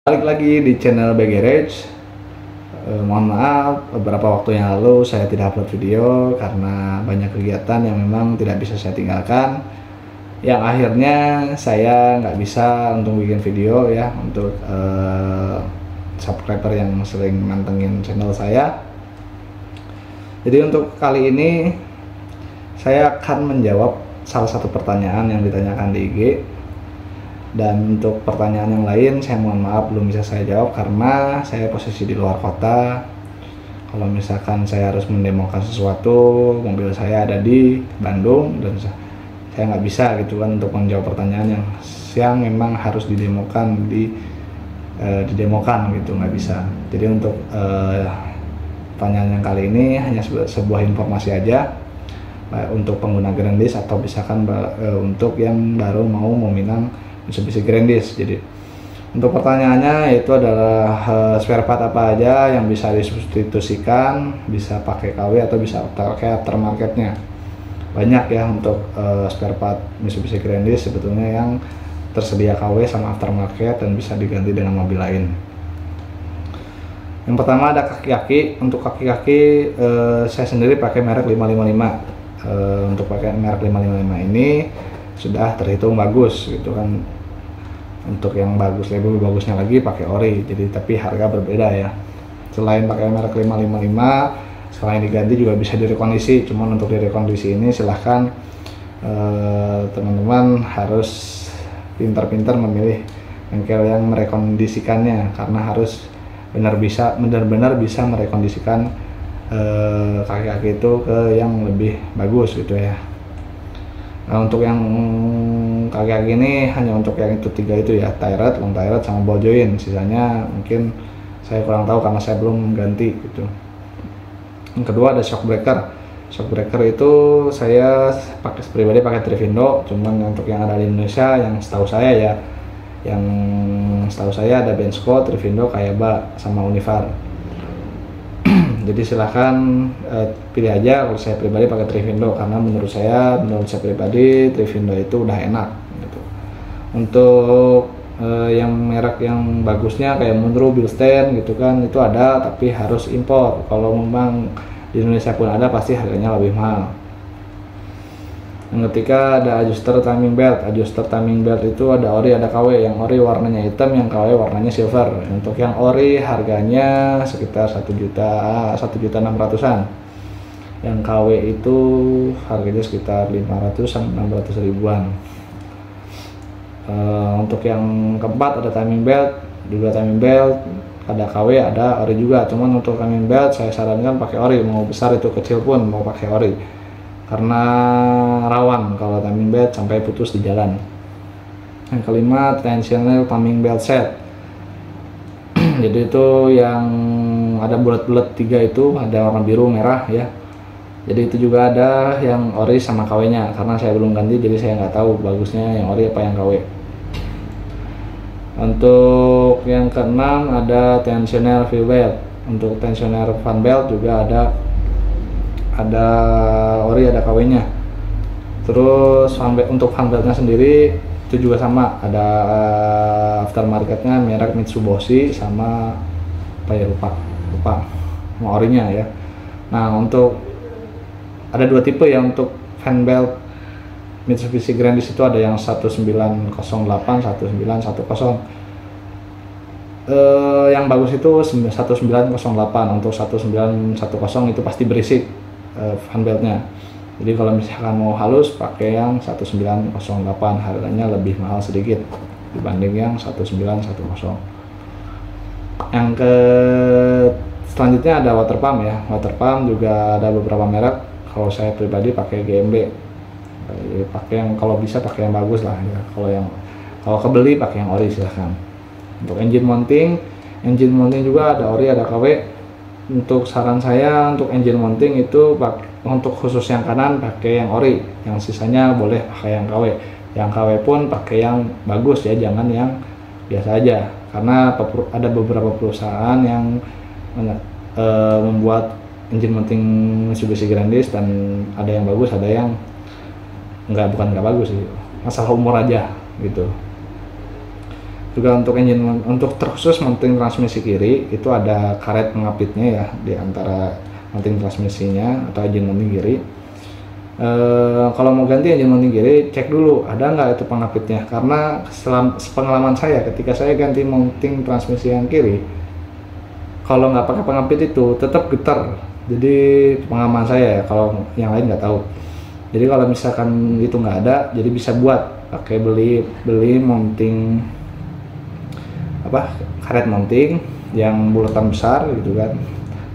Balik lagi di channel BG Garage. Mohon maaf, beberapa waktu yang lalu saya tidak upload video karena banyak kegiatan yang memang tidak bisa saya tinggalkan. Yang akhirnya saya nggak bisa untuk bikin video ya untuk subscriber yang sering mantengin channel saya. Jadi untuk kali ini saya akan menjawab salah satu pertanyaan yang ditanyakan di IG. Dan untuk pertanyaan yang lain saya mohon maaf belum bisa saya jawab karena saya posisi di luar kota. Kalau misalkan saya harus mendemokan sesuatu, mobil saya ada di Bandung dan saya nggak bisa gitu kan untuk menjawab pertanyaan yang memang harus didemokan didemokan gitu, nggak bisa. Jadi untuk pertanyaan yang kali ini hanya sebuah informasi aja untuk pengguna Grandis atau misalkan untuk yang baru mau meminang Mitsubishi Grandis. Jadi untuk pertanyaannya yaitu adalah spare part apa aja yang bisa disubstitusikan, bisa pakai KW atau bisa pakai aftermarketnya. Banyak ya untuk spare part Mitsubishi Grandis sebetulnya yang tersedia KW sama aftermarket dan bisa diganti dengan mobil lain. Yang pertama ada kaki-kaki. Untuk kaki-kaki saya sendiri pakai merek 555. Untuk pakai merek 555 ini sudah terhitung bagus gitu kan. Untuk yang bagus, lebih bagusnya lagi pakai ori. Jadi tapi harga berbeda ya. Selain pakai merek 555, selain diganti juga bisa direkondisi. Cuman untuk direkondisi ini silahkan teman-teman harus pintar-pintar memilih bengkel yang merekondisikannya, karena harus benar-benar bisa merekondisikan kaki-kaki itu ke yang lebih bagus gitu ya. Nah, untuk yang kaki-kaki ini hanya untuk yang itu tiga itu ya, tie rod, long tie rod, sama ball joint. Sisanya mungkin saya kurang tahu karena saya belum ganti gitu. Yang kedua ada shock breaker. Shock breaker itu saya pribadi pakai Trivindo. Cuman untuk yang ada di Indonesia yang setahu saya ada Bensko, Trivindo, Kayaba, sama Univar. Jadi silahkan pilih aja. Kalau saya pribadi pakai Trivindo karena menurut saya pribadi Trivindo itu udah enak gitu. Untuk yang merek yang bagusnya kayak Munro, Bilstein gitu kan, itu ada tapi harus impor. Kalau memang di Indonesia pun ada pasti harganya lebih mahal. Yang ketiga ada adjuster timing belt. Adjuster timing belt itu ada ori, ada KW. Yang ori warnanya hitam, yang KW warnanya silver. Untuk yang ori harganya sekitar 1.600.000-an. Yang KW itu harganya sekitar 500-600 ribuan. Untuk yang keempat ada timing belt, juga timing belt, ada KW, ada ori juga. Cuman untuk timing belt saya sarankan pakai ori, mau besar itu kecil pun mau pakai ori. Karena rawan kalau timing belt sampai putus di jalan. Yang kelima tensioner timing belt set. Jadi itu yang ada bulat-bulat tiga itu, ada warna biru merah ya. Jadi itu juga ada yang ori sama KW nya, karena saya belum ganti jadi saya nggak tahu bagusnya yang ori apa yang KW. Untuk yang keenam ada tensioner wheel belt. Untuk tensioner fan belt juga ada ori, ada KW nya. Terus untuk fan beltnya sendiri itu juga sama, ada aftermarketnya merek Mitsubishi sama apa ya, lupa sama orinya ya. Nah, untuk ada dua tipe ya untuk fan belt Mitsubishi Grandis, itu ada yang 1908, 1910. Yang bagus itu 1908. Untuk 1910 itu pasti berisik fan beltnya. Jadi kalau misalkan mau halus pakai yang 1908, harganya lebih mahal sedikit dibanding yang 1910. Yang selanjutnya ada water pump ya. Water pump juga ada beberapa merek. Kalau saya pribadi pakai GMB. Jadi pakai yang, kalau bisa pakai yang bagus lah ya. Kalau kebeli pakai yang ori silahkan. Untuk engine mounting juga ada ori, ada KW. Untuk saran saya untuk engine mounting itu untuk khusus yang kanan pakai yang ori, yang sisanya boleh pakai yang KW. Yang KW pun pakai yang bagus ya, jangan yang biasa aja. Karena ada beberapa perusahaan yang membuat engine mounting Mitsubishi Grandis dan ada yang bagus, ada yang bukan nggak bagus sih, masalah umur aja gitu. Juga untuk engine, untuk terkhusus mounting transmisi kiri itu ada karet pengapitnya ya di antara mounting transmisinya atau engine mounting kiri. Kalau mau ganti engine mounting kiri, cek dulu ada nggak itu pengapitnya, karena pengalaman saya ketika saya ganti mounting transmisi yang kiri, kalau nggak pakai pengapit itu tetap getar. Jadi pengalaman saya ya, kalau yang lain nggak tahu. Jadi kalau misalkan itu nggak ada, jadi bisa buat pakai beli mounting karet mounting yang bulatan besar gitu kan,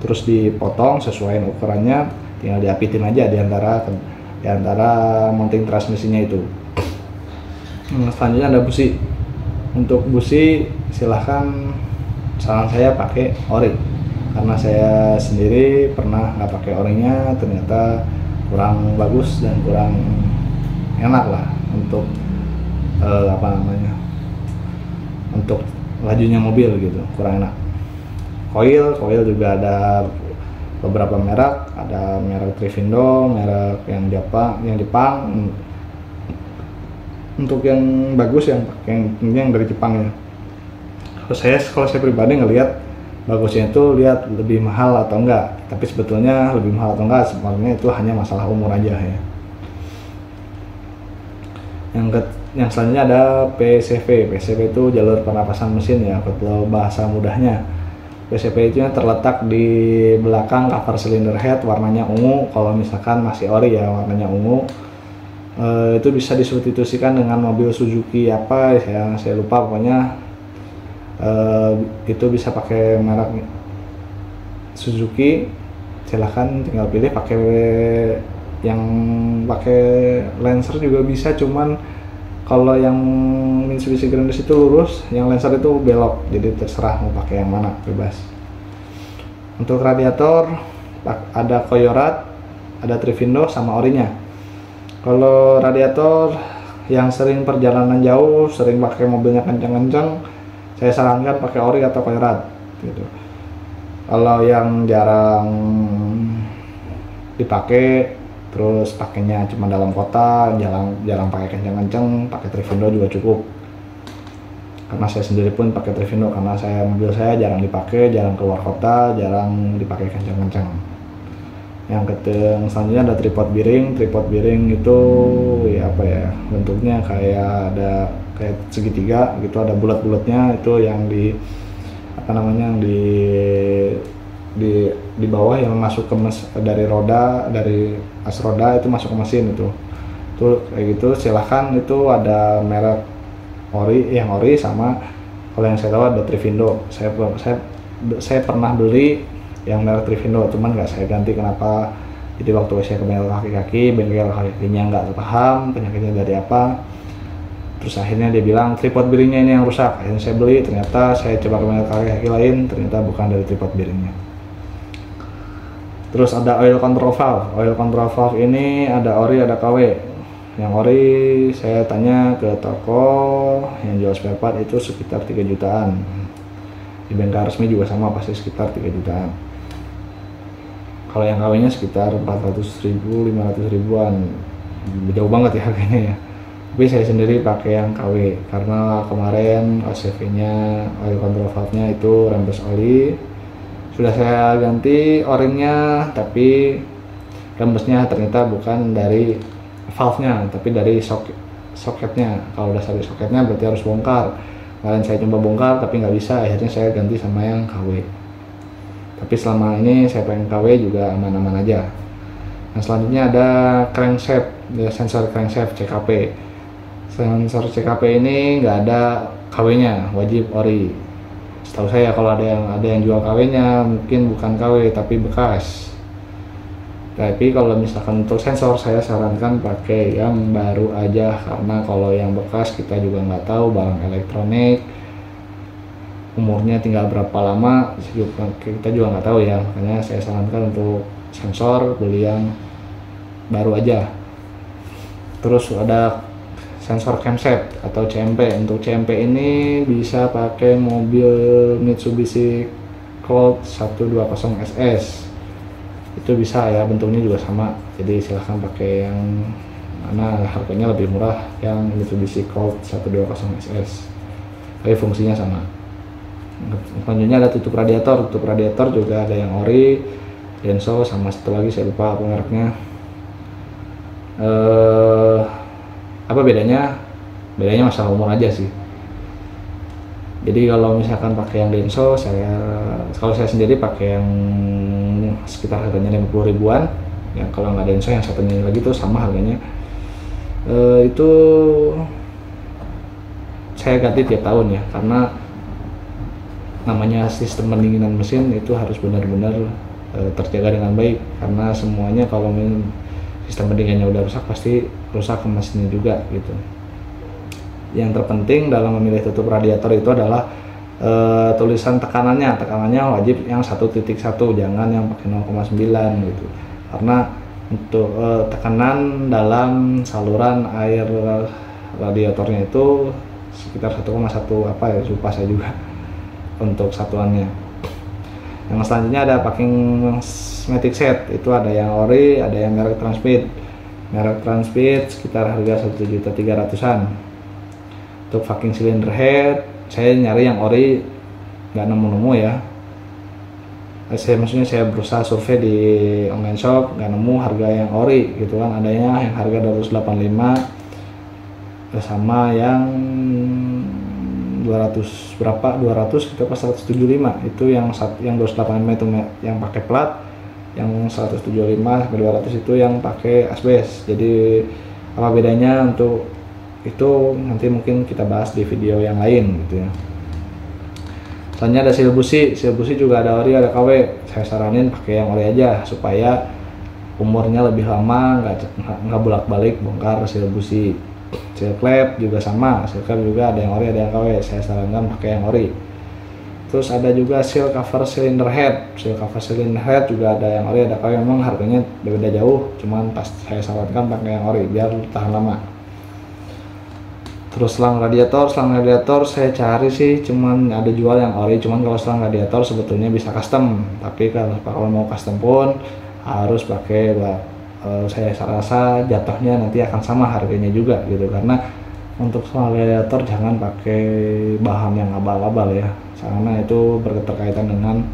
terus dipotong sesuai ukurannya, tinggal diapitin aja di antara mounting transmisinya itu. Selanjutnya ada busi. Untuk busi silahkan, saran saya pakai ori, karena saya sendiri pernah nggak pakai orinya, ternyata kurang bagus dan kurang enak lah untuk untuk lajunya mobil gitu, kurang enak. Coil juga ada beberapa merek, ada merek Trivindo, merek yang Jepang. Untuk yang bagus yang dari Jepang ya. Kalau saya pribadi ngelihat bagusnya itu lihat lebih mahal atau enggak, tapi sebetulnya lebih mahal atau enggak sebenarnya itu hanya masalah umur aja ya. Yang selanjutnya ada PCV. PCV itu jalur pernapasan mesin ya, kalau bahasa mudahnya. PCV itu terletak di belakang cover cylinder head, warnanya ungu. Kalau misalkan masih ori ya warnanya ungu. Itu bisa disubstitusikan dengan mobil Suzuki apa saya lupa, pokoknya itu bisa pakai merek Suzuki. Silahkan tinggal pilih pakai yang pakai Lancer juga bisa, cuman kalau yang Mitsubishi Grandus itu lurus, yang Lancer itu belok, jadi terserah mau pakai yang mana, bebas. Untuk radiator ada Koyorat, ada Trivindo sama orinya. Kalau radiator yang sering perjalanan jauh, sering pakai mobilnya kencang-kencang, saya sarankan pakai ori atau Koyorat gitu. Kalau yang jarang dipakai, terus pakainya cuma dalam kota, jarang pakai kencang-kencang, pakai Trivindo juga cukup. Karena saya sendiri pun pakai Trivindo, karena mobil saya jarang dipakai, jarang keluar kota, jarang dipakai kencang-kencang. Yang selanjutnya ada tripod bearing. Tripod bearing itu ya bentuknya kayak segitiga gitu, ada bulat-bulatnya, itu yang di bawah yang masuk ke dari as roda itu masuk ke mesin itu kayak gitu. Silahkan, itu ada merek ori sama, kalau yang saya tahu ada Trivindo. Saya pernah beli yang merek Trivindo, cuman nggak saya ganti. Kenapa? Jadi waktu saya ke bengkel kaki-kakinya nggak paham penyakitnya dari apa, terus akhirnya dia bilang tripod bearingnya ini yang rusak. Akhirnya saya beli, ternyata saya coba ke bengkel kaki-kaki lain, ternyata bukan dari tripod bearingnya. Terus ada oil control valve. Oil control valve ini ada ori, ada KW. Yang ori saya tanya ke toko yang jual spare part itu sekitar 3 jutaan. Di bengkel resmi juga sama, pasti sekitar 3 jutaan. Kalau yang KW nya sekitar 400.000, 500.000-an. Jauh banget ya harganya ya. Tapi saya sendiri pakai yang KW karena kemarin OCV-nya, oil control valve-nya itu rembes oli. Sudah saya ganti o-ringnya, tapi rembesnya ternyata bukan dari valve-nya, tapi dari soketnya. Kalau udah dari soketnya berarti harus bongkar. Kemarin saya coba bongkar tapi nggak bisa, akhirnya saya ganti sama yang KW. Tapi selama ini saya pakai KW juga aman-aman aja. Nah, selanjutnya ada crankshaft, sensor crankshaft CKP. Sensor CKP ini nggak ada KW-nya, wajib ori. Setahu saya kalau ada yang jual KW-nya mungkin bukan KW tapi bekas. Tapi kalau misalkan untuk sensor saya sarankan pakai yang baru aja, karena kalau yang bekas kita juga nggak tahu barang elektronik umurnya tinggal berapa lama, kita juga nggak tahu ya. Makanya saya sarankan untuk sensor beli yang baru aja. Terus ada sensor camshaft atau CMP. Untuk CMP ini bisa pakai mobil Mitsubishi Colt 120 SS. Itu bisa ya, bentuknya juga sama. Jadi silahkan pakai yang mana harganya lebih murah, yang Mitsubishi Colt 120 SS. tapi fungsinya sama. Selanjutnya ada tutup radiator juga ada yang ori, Denso, sama satu lagi saya lupa apa mereknya. Apa bedanya masalah umur aja sih. Jadi kalau misalkan pakai yang Denso, kalau saya sendiri pakai yang sekitar harganya 50 ribuan. Ya kalau nggak Denso yang satunya lagi tuh sama harganya. Itu saya ganti tiap tahun ya, karena namanya sistem pendinginan mesin itu harus benar-benar terjaga dengan baik, karena semuanya kalau sistem pendinginannya udah rusak pasti rusak ke mesinnya juga gitu. Yang terpenting dalam memilih tutup radiator itu adalah tulisan tekanannya wajib yang 1.1, jangan yang pakai 0,9 gitu, karena untuk tekanan dalam saluran air radiatornya itu sekitar 1,1 apa ya, lupa saya juga untuk satuannya. Yang selanjutnya ada packing matic set, itu ada yang ori, ada yang merek Transpeed sekitar harga 1.300.000-an. Untuk packing cylinder head saya nyari yang ori, nggak nemu ya. Maksudnya saya berusaha survei di online shop, nggak nemu harga yang ori gitu kan. Adanya yang harga 285 sama yang 200 berapa, 200 kita pas 175 itu yang 285 itu yang pakai plat, yang 175 sampai 200 itu yang pakai asbes. Jadi apa bedanya untuk itu nanti mungkin kita bahas di video yang lain gitu ya. Selanjutnya ada seal busi juga ada ori ada KW. Saya saranin pakai yang ori aja supaya umurnya lebih lama, nggak bolak-balik bongkar seal busi. Seal klep juga sama, seal klep juga ada yang ori ada yang KW. Saya sarankan pakai yang ori. Terus ada juga seal cover cylinder head juga ada yang ori ada KW. Memang harganya beda jauh, cuman pas saya sarankan pakai yang ori biar tahan lama. Terus selang radiator saya cari sih cuman ada jual yang ori, cuman kalau selang radiator sebetulnya bisa custom, tapi kalau mau custom pun harus pakai saya rasa jatuhnya nanti akan sama harganya juga gitu, karena untuk selang radiator jangan pakai bahan yang abal-abal ya, karena itu berkaitan dengan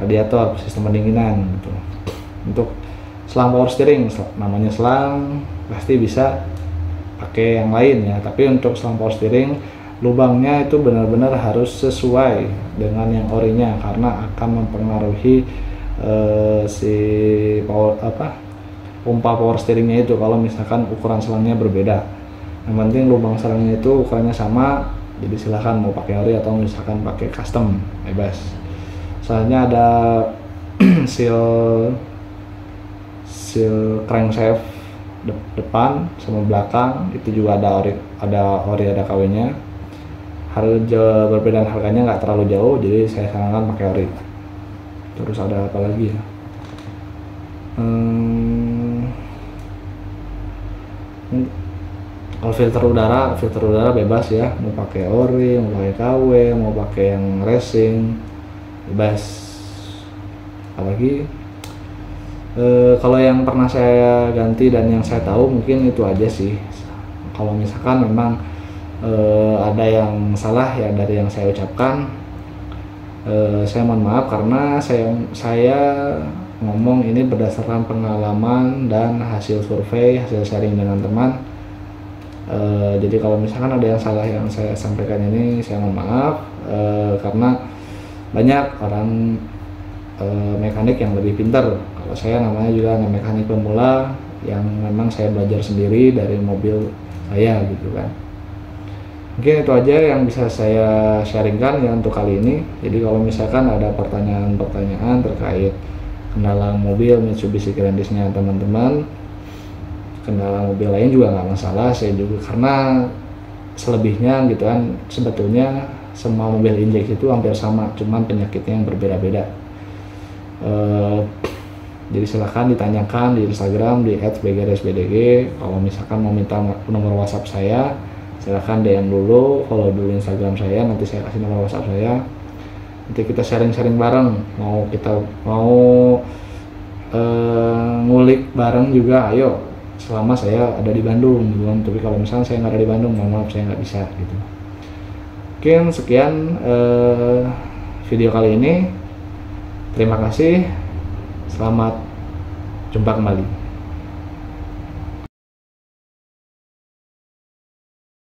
radiator sistem pendinginan gitu. Untuk selang power steering, namanya selang pasti bisa pakai yang lain ya, tapi untuk selang power steering lubangnya itu benar-benar harus sesuai dengan yang orinya, karena akan mempengaruhi pompa power steeringnya itu kalau misalkan ukuran selangnya berbeda. Yang penting lubang selangnya itu ukurannya sama, jadi silahkan mau pakai ori atau misalkan pakai custom, bebas. Soalnya ada seal crankshaft depan sama belakang itu juga ada ori ada KW-nya. Perbedaan harganya nggak terlalu jauh, jadi saya sarankan pakai ori. Terus ada apa lagi ya? Kalau filter udara bebas ya, mau pakai ori, mau pakai KW, mau pakai yang racing, bebas. Apalagi kalau yang pernah saya ganti dan yang saya tahu mungkin itu aja sih. Kalau misalkan memang ada yang salah ya dari yang saya ucapkan, saya mohon maaf, karena saya ngomong ini berdasarkan pengalaman dan hasil survei, hasil sharing dengan teman. Jadi kalau misalkan ada yang salah yang saya sampaikan ini, saya mohon maaf, karena banyak orang mekanik yang lebih pintar. Kalau saya namanya juga mekanik pemula yang memang saya belajar sendiri dari mobil saya gitu kan. Mungkin itu aja yang bisa saya sharingkan ya untuk kali ini. Jadi kalau misalkan ada pertanyaan-pertanyaan terkait kendala mobil Mitsubishi Grandis-nya teman-teman, kendala mobil lain juga nggak masalah, saya juga, karena selebihnya gitu kan sebetulnya semua mobil injeksi itu hampir sama, cuman penyakitnya yang berbeda-beda. Jadi silahkan ditanyakan di Instagram di @bgrsbdg. Kalau misalkan mau minta nomor WhatsApp saya, silahkan DM dulu, follow dulu Instagram saya, nanti saya kasih nomor WhatsApp saya. Nanti kita sharing-sharing bareng. Mau ngulik bareng juga, ayo. Selama saya ada di Bandung gitu kan. Tapi kalau misalnya saya nggak ada di Bandung, mohon maaf saya nggak bisa gitu. Mungkin sekian video kali ini. Terima kasih. Selamat jumpa kembali.